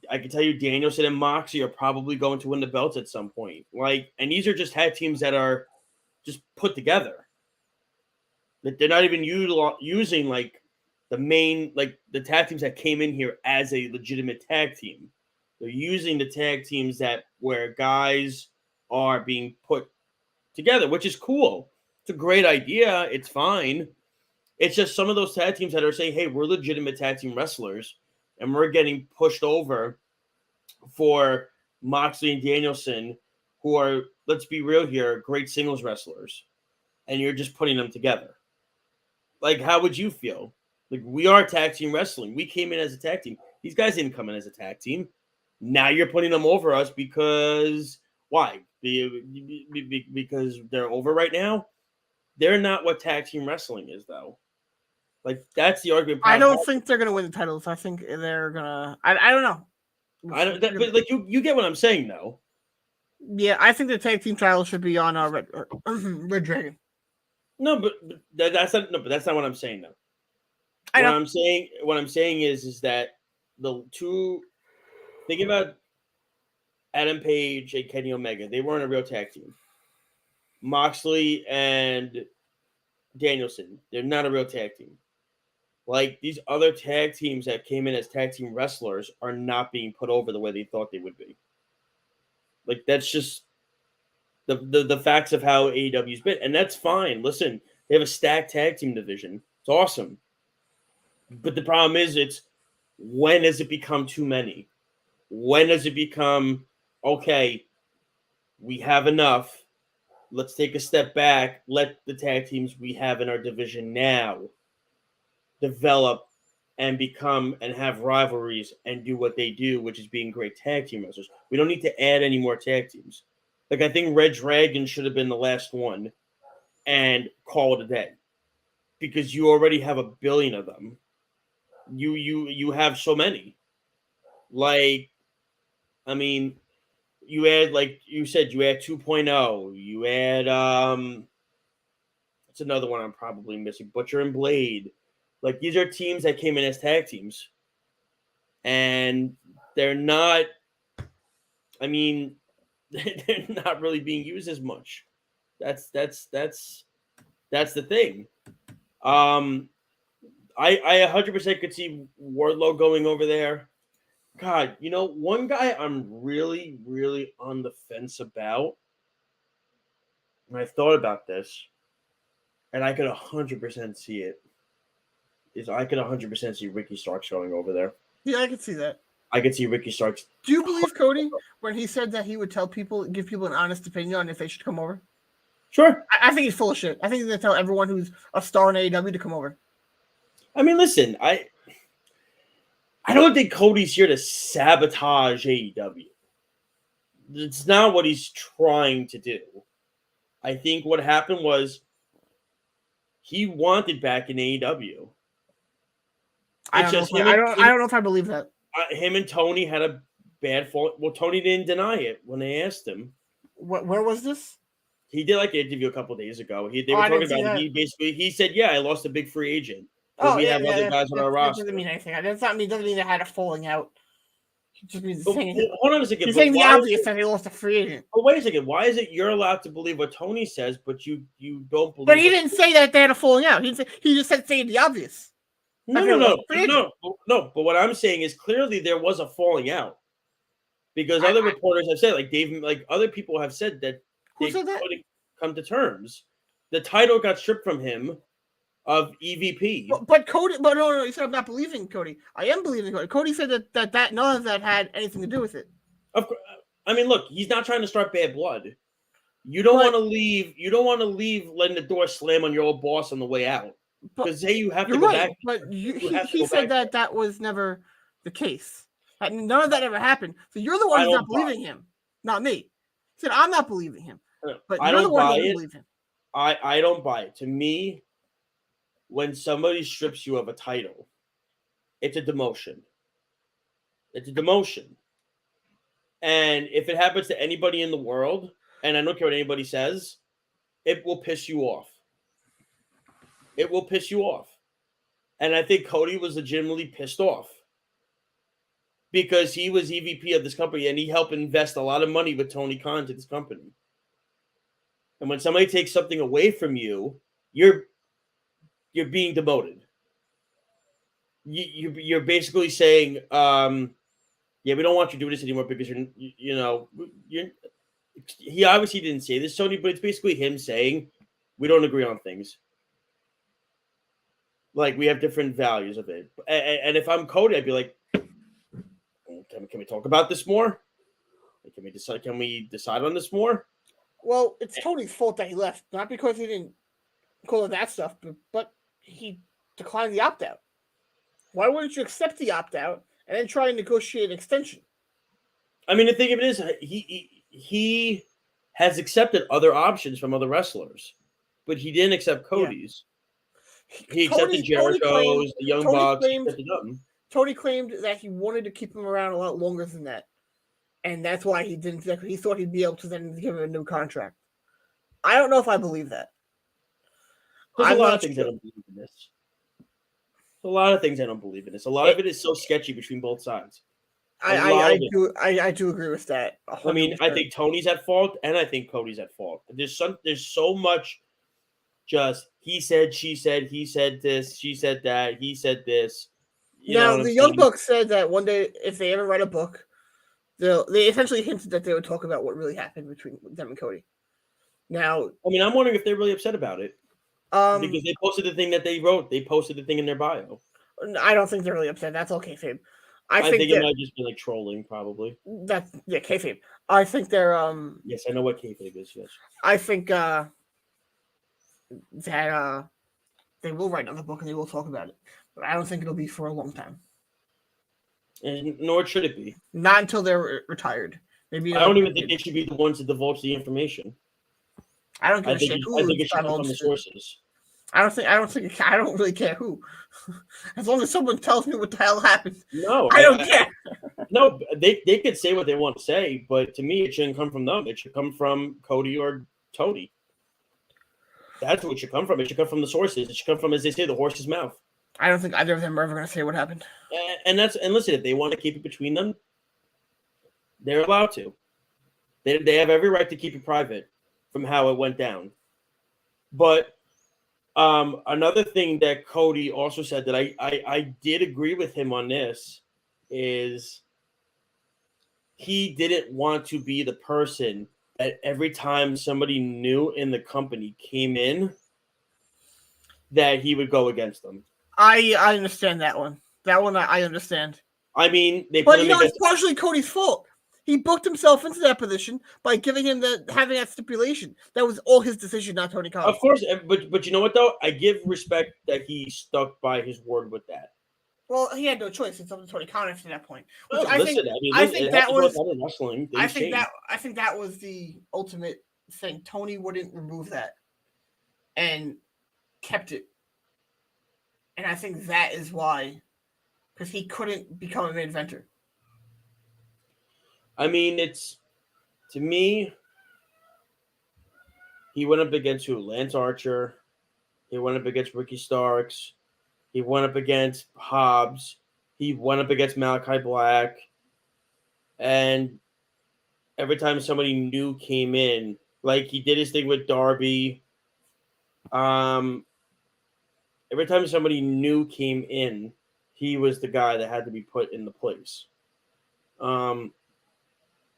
I can tell you Danielson and Moxley are probably going to win the belts at some point. Like, and these are just tag teams that are just put together. That they're not even using like the main, like the tag teams that came in here as a legitimate tag team. They're using the tag teams that where guys are being put together, which is cool. It's a great idea. It's fine. It's just some of those tag teams that are saying, hey, we're legitimate tag team wrestlers, and we're getting pushed over for Moxley and Danielson, who are, let's be real here, great singles wrestlers, and you're just putting them together. Like, how would you feel? Like, we are tag team wrestling. We came in as a tag team. These guys didn't come in as a tag team. Now you're putting them over us because, why? Because they're over right now? They're not what tag team wrestling is, though. Like, that's the argument. I don't think they're going to win the titles. I think they're going to... I don't know. But like, you get what I'm saying, though. Yeah, I think the tag team title should be on Red Dragon. No, but that's not what I'm saying, though. What I'm saying is that the two... Think about Adam Page and Kenny Omega. They weren't a real tag team. Moxley and Danielson, they're not a real tag team. Like, these other tag teams that came in as tag team wrestlers are not being put over the way they thought they would be. Like, that's just the facts of how AEW's been. And that's fine. Listen, they have a stacked tag team division. It's awesome. But the problem is, it's when does it become too many? When does it become, okay, we have enough. Let's take a step back. Let the tag teams we have in our division now develop and become and have rivalries and do what they do, which is being great tag team wrestlers. We don't need to add any more tag teams. Like, I think Red Dragon should have been the last one and call it a day because you already have a billion of them. You have so many. Like, I mean, you add, like you said, you add 2.0. You add, it's another one I'm probably missing, Butcher and Blade. Like, these are teams that came in as tag teams. And they're not, I mean, they're not really being used as much. That's the thing. I 100% could see Wardlow going over there. God, one guy I'm really, really on the fence about, and I thought about this, and I could 100% see it, is I could 100% see Ricky Starks going over there. Yeah, I could see that. I could see Ricky Starks. Do you believe Cody when he said that he would give people an honest opinion on if they should come over? Sure. I think he's full of shit. I think he's going to tell everyone who's a star in AEW to come over. I mean, listen, I don't think Cody's here to sabotage AEW. It's not what he's trying to do. I think what happened was he wanted back in AEW. I don't know if I believe that. Him and Tony had a bad fall. Well, Tony didn't deny it when they asked him. Where was this? He did like an interview a couple days ago. They were talking about it. He said, "Yeah, I lost a big free agent. We have other guys on our roster." That doesn't mean anything. Doesn't mean they had a falling out. It just means hold on a second. He's saying the obvious that he lost a free agent. But wait a second. Why is it you're allowed to believe what Tony says, but you don't believe? But he didn't say that they had a falling out. He just said saying the obvious. No. But what I'm saying is clearly there was a falling out because other reporters have said, like Dave, like other people have said that they couldn't come to terms. The title got stripped from him of EVP. But Cody, no. He said I'm not believing Cody. I am believing Cody. Cody said that none of that had anything to do with it. Of course, I mean, look, he's not trying to start bad blood. You don't want to leave. You don't want to leave letting the door slam on your old boss on the way out. Because you have to go back. But he said that was never the case. None of that ever happened. So you're the one who's not believing him, not me. He said I'm not believing him. But you're the one who doesn't believe him. I don't buy it. To me, when somebody strips you of a title, it's a demotion. It's a demotion. And if it happens to anybody in the world, and I don't care what anybody says, it will piss you off. It will piss you off. And I think Cody was legitimately pissed off because he was EVP of this company and he helped invest a lot of money with Tony Khan to this company. And when somebody takes something away from you, you're being demoted. You're basically saying, we don't want you to do this anymore because you're he obviously didn't say this, Tony, but it's basically him saying, we don't agree on things. Like, we have different values of it. And if I'm Cody, I'd be like, can we talk about this more? Can we decide on this more? Well, it's Tony's fault that he left. Not because he didn't call it that stuff, but he declined the opt-out. Why wouldn't you accept the opt-out and then try and negotiate an extension? I mean, the thing of it is, he has accepted other options from other wrestlers, but he didn't accept Cody's. Yeah. He accepted Jericho's, the Young Bucks. Tony claimed that he wanted to keep him around a lot longer than that. And that's why he didn't. He thought he'd be able to then give him a new contract. I don't know if I believe that. There's a lot of things I don't believe in this. A lot of things I don't believe in this. A lot of it is so sketchy between both sides. I do agree with that. 100%. I mean, I think Tony's at fault, and I think Cody's at fault. There's so much. Just he said, she said, he said this, she said that, he said this. Now the Young Bucks said that one day, if they ever write a book, they essentially hinted that they would talk about what really happened between them and Cody. Now, I mean, I'm wondering if they're really upset about it. Because they posted the thing that they wrote. They posted the thing in their bio. I don't think they're really upset. That's all kayfabe. I think it might just be like trolling, probably. That's kayfabe. I think they're Yes, I know what kayfabe is. Yes. I think that they will write another book and they will talk about it, but I don't think it'll be for a long time. And nor should it be. Not until they're retired. Maybe I don't even think they should be the ones to divulge the information. I don't give a shit who. I think it should come from the sources. I don't really care who. As long as someone tells me what the hell happened. No, I don't care. No, they could say what they want to say, but to me, it shouldn't come from them. It should come from Cody or Tony. That's what it should come from. It should come from the sources. It should come from, as they say, the horse's mouth. I don't think either of them are ever going to say what happened. And listen, if they want to keep it between them, they're allowed to. They have every right to keep it private from how it went down. But Another thing that Cody also said that I did agree with him on this is he didn't want to be the person that every time somebody new in the company came in, that he would go against them. I understand that one. That one I understand. I mean, but it's partially Cody's fault. He booked himself into that position by giving him having that stipulation. That was all his decision, not Tony Khan. Of course, but you know what though? I give respect that he stuck by his word with that. Well, he had no choice. It's up to Tony Khan after that point. Well, I think that was the ultimate thing. Tony wouldn't remove that and kept it, and I think that is why, because he couldn't become a main eventer. I mean, to me, he went up against who? Lance Archer. He went up against Ricky Starks. He went up against Hobbs. He went up against Malachi Black. And every time somebody new came in, like he did his thing with Darby. Every time somebody new came in, he was the guy that had to be put in the place.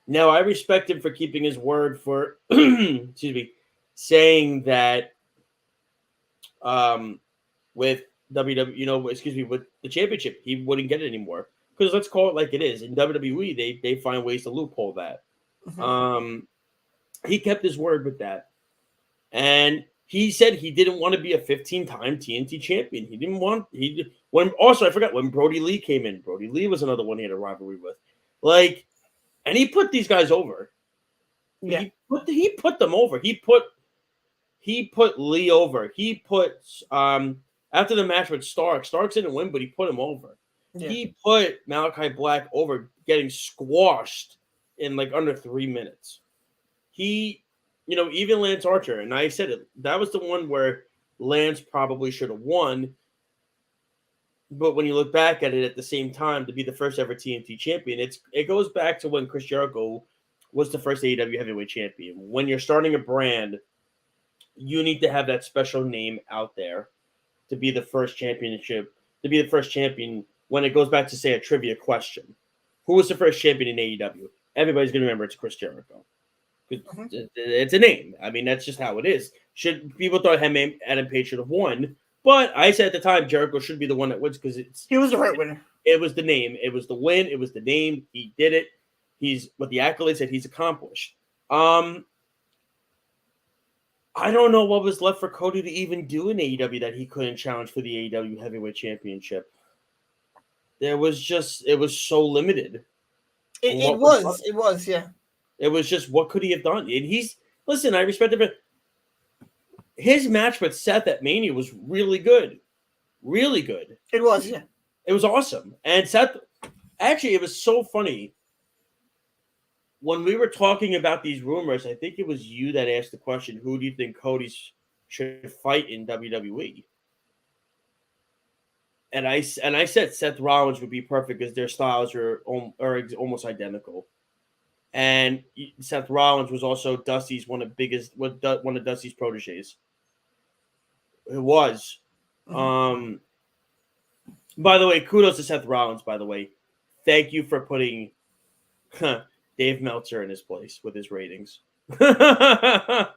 Now, I respect him for keeping his word for, saying that with WWE, with the championship, he wouldn't get it anymore. Because let's call it like it is. In WWE, they find ways to loophole that. Mm-hmm. He kept his word with that. And he said he didn't want to be a 15-time TNT champion. He didn't want I forgot when Brody Lee came in. Brody Lee was another one he had a rivalry with. And he put these guys over. Yeah. He put them over. He put Lee over. He put after the match with Starks didn't win, but he put him over. Yeah. He put Malachi Black over, getting squashed in under 3 minutes. Even Lance Archer, and I said it, that was the one where Lance probably should have won. But when you look back at it at the same time, to be the first ever TNT champion, it goes back to when Chris Jericho was the first AEW heavyweight champion. When you're starting a brand, you need to have that special name out there to be the first champion when it goes back to, say, a trivia question. Who was the first champion in AEW? Everybody's going to remember it's Chris Jericho. It's a name. I mean, that's just how it is. People thought Adam Page should have won, but I said at the time Jericho should be the one that wins because he was the right winner. It was the name. It was the win. It was the name. He did it. He's what the accolades that he's accomplished. I don't know what was left for Cody to even do in AEW that he couldn't challenge for the AEW Heavyweight Championship. It was so limited. It was, yeah. It was just, what could he have done? And I respect him. His match with Seth at Mania was really good. Really good. It was, yeah. It was awesome. And Seth, actually, it was so funny. When we were talking about these rumors, I think it was you that asked the question, who do you think Cody should fight in WWE? And I said Seth Rollins would be perfect because their styles are almost identical. And Seth Rollins was also Dusty's one of Dusty's proteges. It was. Mm-hmm. By the way, kudos to Seth Rollins, by the way. Thank you for putting Dave Meltzer in his place with his ratings. I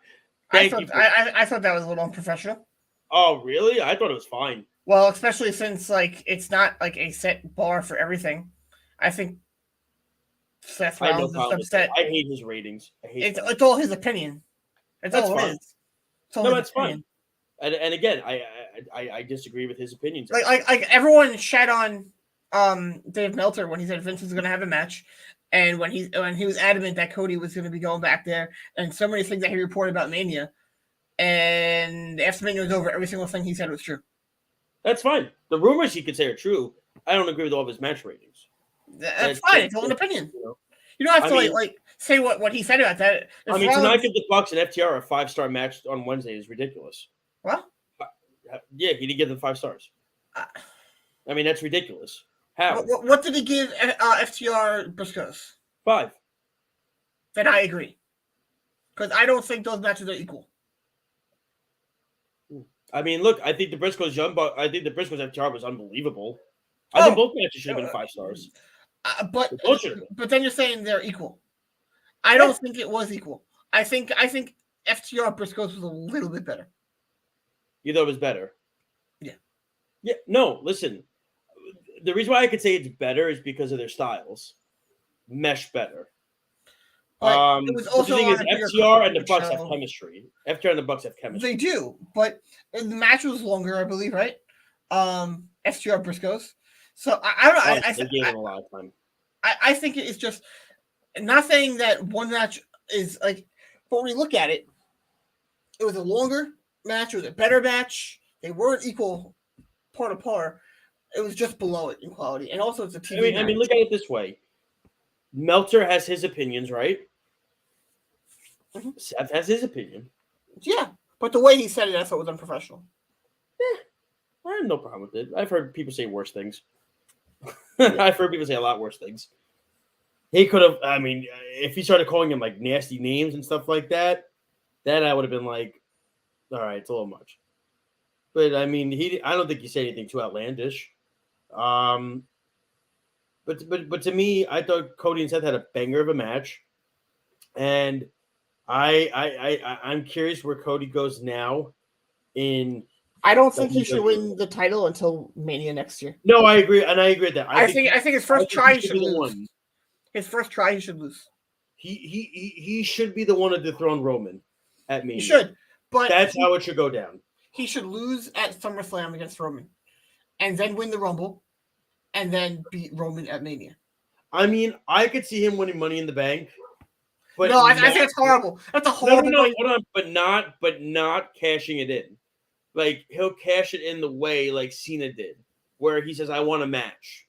thought that was a little unprofessional. Oh, really? I thought it was fine. Well, especially since it's not a set bar for everything. I think Seth Rollins is upset. I hate his ratings. It's all his opinion. That's all it is. That's fine. And again, I disagree with his opinions. Like everyone shat on Dave Meltzer when he said Vince was going to have a match, and when he was adamant that Cody was going to be going back there, and so many things that he reported about Mania, and after Mania was over, every single thing he said was true. That's fine. The rumors he could say are true. I don't agree with all of his match ratings. That's fine. It's all an opinion. You don't have to say what he said about that. Tonight give the Bucks and FTR a 5-star match on Wednesday is ridiculous. What? Yeah, he didn't give them 5 stars. That's ridiculous. How? What did he give FTR Briscoes? 5. Then I agree. Because I don't think those matches are equal. I mean, look, I think the Briscoes FTR was unbelievable. I think both matches should have been 5 stars. But then you're saying they're equal. I don't think it was equal. I think FTR Briscoes was a little bit better. You thought it was better? Yeah. Yeah. No, listen. The reason why I could say it's better is because of their styles. Mesh better. It was also the thing is, FTR and the Bucks have show. chemistry. FTR and the Bucks have chemistry. They do, but the match was longer, I believe, right? FTR Briscoes. So I don't know. They gave them a lot of time. I think it's just not saying that one match is like, but when you look at it, it was a longer match. It was a better match. They weren't equal par to par. It was just below it in quality, and also it's a TV. I mean, look at it this way: Meltzer has his opinions, right? Mm-hmm. Seth has his opinion. Yeah, but the way he said it, I thought was unprofessional. I have no problem with it. I've heard people say worse things. I've heard people say a lot worse things. He could have. I mean, if he started calling him like nasty names and stuff like that, then I would have been like, "All right, it's a little much." But I mean, I don't think he said anything too outlandish. But to me, I thought Cody and Seth had a banger of a match, and I'm curious where Cody goes now. I don't think he should win the title until Mania next year. No, I agree, and I agree with that. I think his first try he should lose. His first try he should lose. He should be the one to dethrone Roman at Mania. He should, but that's how it should go down. He should lose at SummerSlam against Roman, and then win the Rumble, and then beat Roman at Mania. I mean, I could see him winning Money in the Bank. But no, I think it's horrible. That's a horrible. No, hold on, but not cashing it in. Like he'll cash it in the way like Cena did, where he says, "I want a match.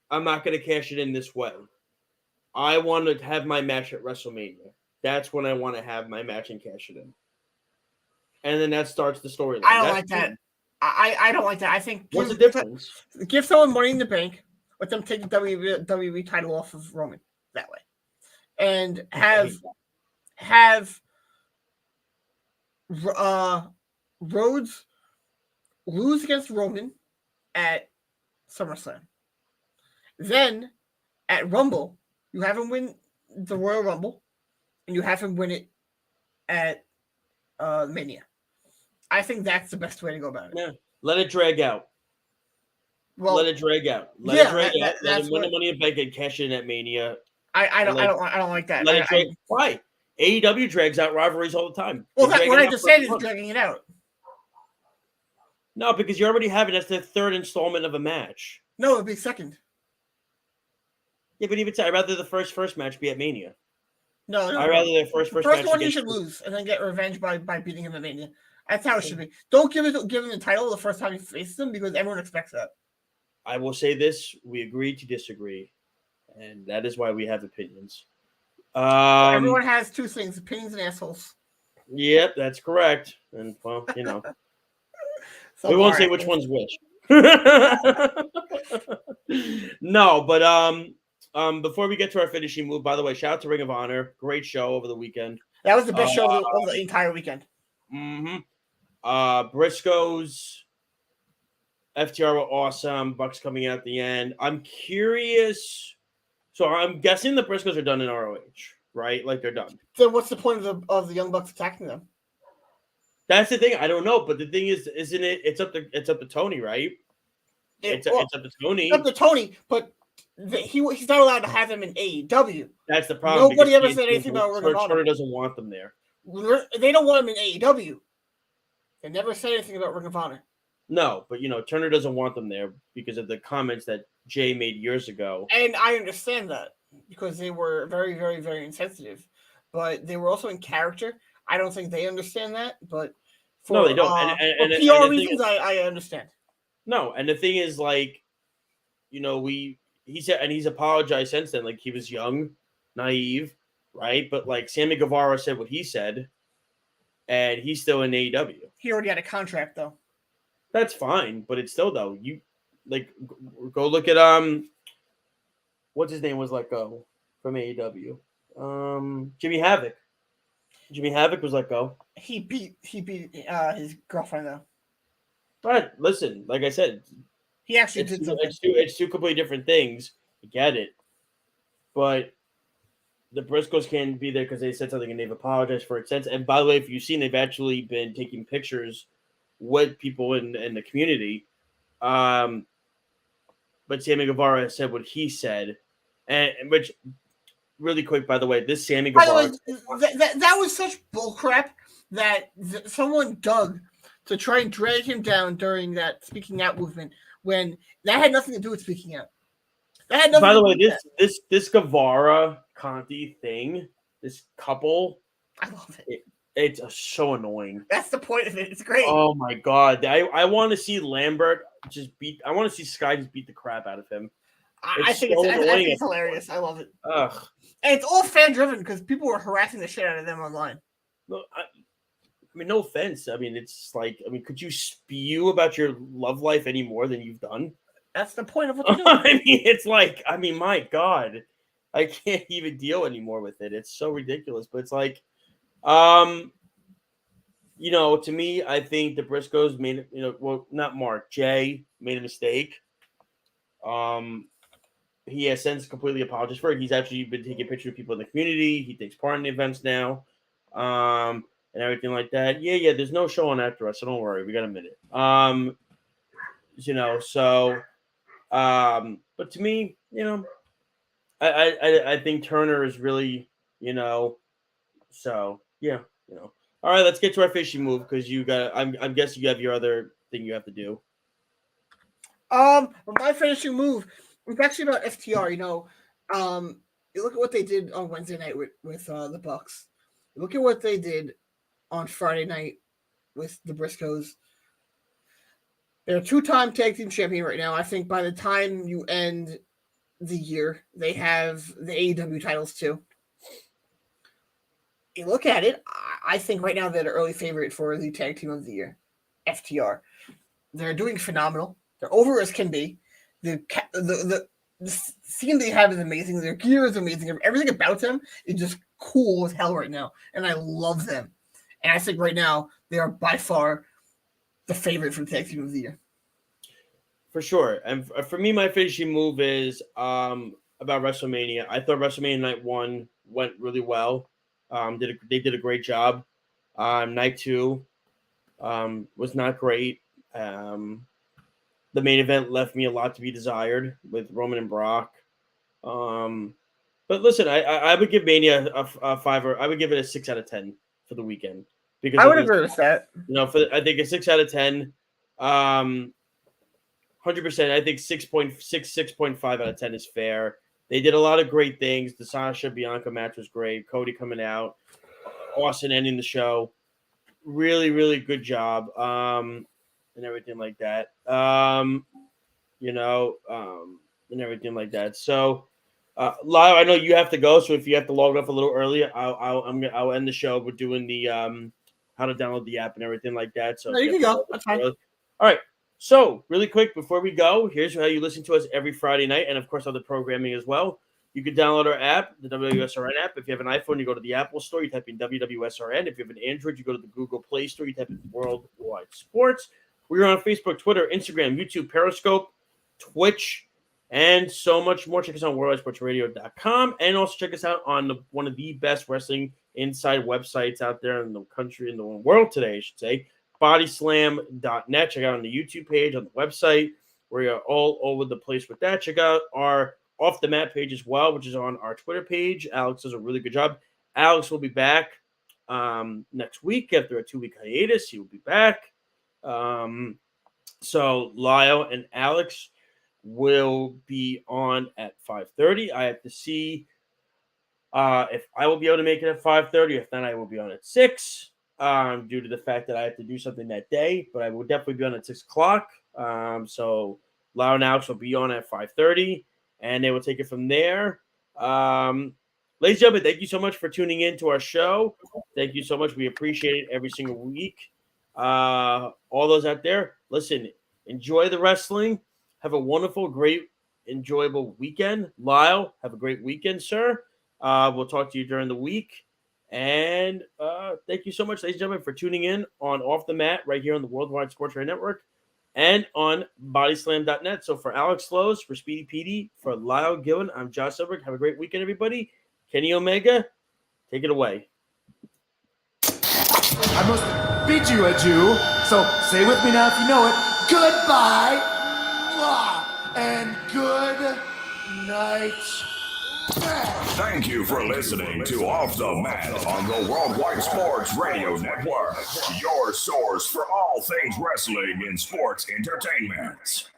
I'm not going to cash it in this way. I want to have my match at WrestleMania. That's when I want to have my match and cash it in." And then that starts the storyline. I don't like that. I don't like that. I think what's the difference? Give someone Money in the Bank, let them take the WWE title off of Roman that way, and have Rhodes lose against Roman at SummerSlam. Then at Rumble, you have him win the Royal Rumble, and you have him win it at Mania. I think that's the best way to go about it. Yeah, let it drag out. Well, let it drag out. Let it drag out. Let him win the Money in the Bank and cash in at Mania. I don't like that. Let it drag. Why? AEW drags out rivalries all the time. Well, that's what I just said is dragging it out. No, because you already have it. That's the third installment of a match. No, it'd be second. Yeah, but even I'd rather the first match be at Mania. No, I'd rather the first match one you should lose and then get revenge by beating him at Mania. That's how it should be. Don't give him the title the first time he faces him because everyone expects that. I will say this: we agree to disagree, and that is why we have opinions. Everyone has two things: opinions and assholes. Yep, that's correct. And well, you know, so, we won't say which one's which. No, but before we get to our finishing move, by the way, shout out to Ring of Honor. Great show over the weekend. That was the best show of the entire weekend. Mm-hmm. Briscoes, FTR were awesome. Bucks coming out at the end. I'm curious. So I'm guessing the Briscoes are done in ROH, right? Like they're done. Then what's the point of the Young Bucks attacking them? That's the thing. I don't know, but the thing is, isn't it? It's up to Tony, right? It's up to Tony. It's up to Tony, but he's not allowed to have them in AEW. That's the problem. Nobody ever said anything about Ring of Honor. Turner doesn't want them there. They don't want him in AEW. They never said anything about Ring of Honor. No, but Turner doesn't want them there because of the comments that Jay made years ago. And I understand that because they were very, very, very insensitive, but they were also in character. I don't think they understand that, but no, they don't. For PR reasons, I understand. No, and the thing is, like, he said, and he's apologized since then. Like, he was young, naive, right? But like Sammy Guevara said what he said, and he's still in AEW. He already had a contract, though. That's fine, but it's still though. You like go look at what's his name was let go from AEW. Jimmy Havoc. Jimmy Havoc was let go. He beat his girlfriend though. But listen, like I said, he actually did something. It's two completely different things. I get it, but the Briscoes can't be there because they said something and they've apologized for it since. And by the way, if you've seen, they've actually been taking pictures with people in the community. But Sammy Guevara said what he said, and which really quick, by the way, this Sammy Guevara. By the way, that was such bullcrap that someone dug to try and drag him down during that speaking out movement when that had nothing to do with speaking out. That had nothing. By the way, this Guevara Conti thing, this couple, I love it. It's so annoying. That's the point of it. It's great. Oh my god, I want to see Lambert just beat. I want to see Sky just beat the crap out of him. I think it's hilarious. I love it. Ugh. And it's all fan driven because people were harassing the shit out of them online. No, I mean, no offense. I mean, it's like, could you spew about your love life any more than you've done? That's the point of what they're doing. I mean, it's like, my God, I can't even deal anymore with it. It's so ridiculous. But it's like, to me, I think the Briscoes made, not Mark, Jay made a mistake. He has since completely apologized for it. He's actually been taking pictures of people in the community. He takes part in the events now, and everything like that. Yeah. There's no show on after us, so don't worry. We got a minute. But to me, I think Turner is really, so yeah, All right, let's get to our fishy move because you got. I'm guessing you have your other thing you have to do. My finishing move was actually about FTR. You look at what they did on Wednesday night with the Bucks. You look at what they did on Friday night with the Briscoes. They're a 2-time tag team champion right now. I think by the time you end the year, they have the AEW titles too. You look at it, I think right now they're the early favorite for the tag team of the year, FTR. They're doing phenomenal. They're over as can be. The scene they have is amazing. Their gear is amazing. Everything about them is just cool as hell right now, and I love them. And I think right now they are by far the favorite for the tag team of the year. For sure. And for me, my finishing move is about WrestleMania. I thought WrestleMania Night 1 went really well. They did a great job. Night 2 was not great. The main event left me a lot to be desired with Roman and Brock. But listen, I would give Mania a 5, or I would give it a 6 out of 10 for the weekend. Because I would agree with that. I think a 6 out of 10. 100%. I think 6.5 out of 10 is fair. They did a lot of great things. The Sasha Bianca match was great. Cody coming out. Austin ending the show. Really, really good job. And everything like that. And everything like that. So, Lyle, I know you have to go. So if you have to log off a little earlier, I'll end the show. We're doing the how to download the app and everything like that. So no, you can go. That's fine. All right. So, really quick, before we go, here's how you listen to us every Friday night, and of course, other programming as well. You can download our app, the WWSRN app. If you have an iPhone, you go to the Apple Store, you type in WWSRN. If you have an Android, you go to the Google Play Store, you type in Worldwide Sports. We're on Facebook, Twitter, Instagram, YouTube, Periscope, Twitch, and so much more. Check us out on worldwidesportsradio.com, and also check us out on one of the best wrestling inside websites out there in the country, in the world today, I should say, bodyslam.net. Check out on the YouTube page, on the website. We are all over the place with that. Check out our Off the Mat page as well, which is on our Twitter page. Alex does a really good job. Alex will be back next week after a 2-week hiatus. He will be back. So Lyle and Alex will be on at 5:30. I have to see if I will be able to make it at 5:30. If not, I will be on at 6. Due to the fact that I have to do something that day, but I will definitely be on at 6 o'clock. So Lau and Alex will be on at 5:30, and they will take it from there. Ladies and gentlemen, thank you so much for tuning in to our show. Thank you so much. We appreciate it every single week. All those out there, listen, enjoy the wrestling. Have a wonderful, great, enjoyable weekend. Lyle, have a great weekend, sir. We'll talk to you during the week. And thank you so much, ladies and gentlemen, for tuning in on Off the Mat right here on the Worldwide Sports Radio Network and on bodyslam.net. So for Alex Flows, for Speedy Petey, for Lyle Gillen, I'm Josh Silberg. Have a great weekend, everybody. Kenny Omega, take it away. I must bid you adieu, so say with me now if you know it. Goodbye, and good night. Thank you for listening to Off the Mat on the Worldwide Sports Radio Network, your source for all things wrestling and sports entertainment.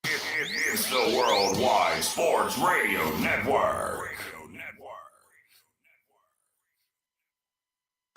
It's the Worldwide Sports Radio Network.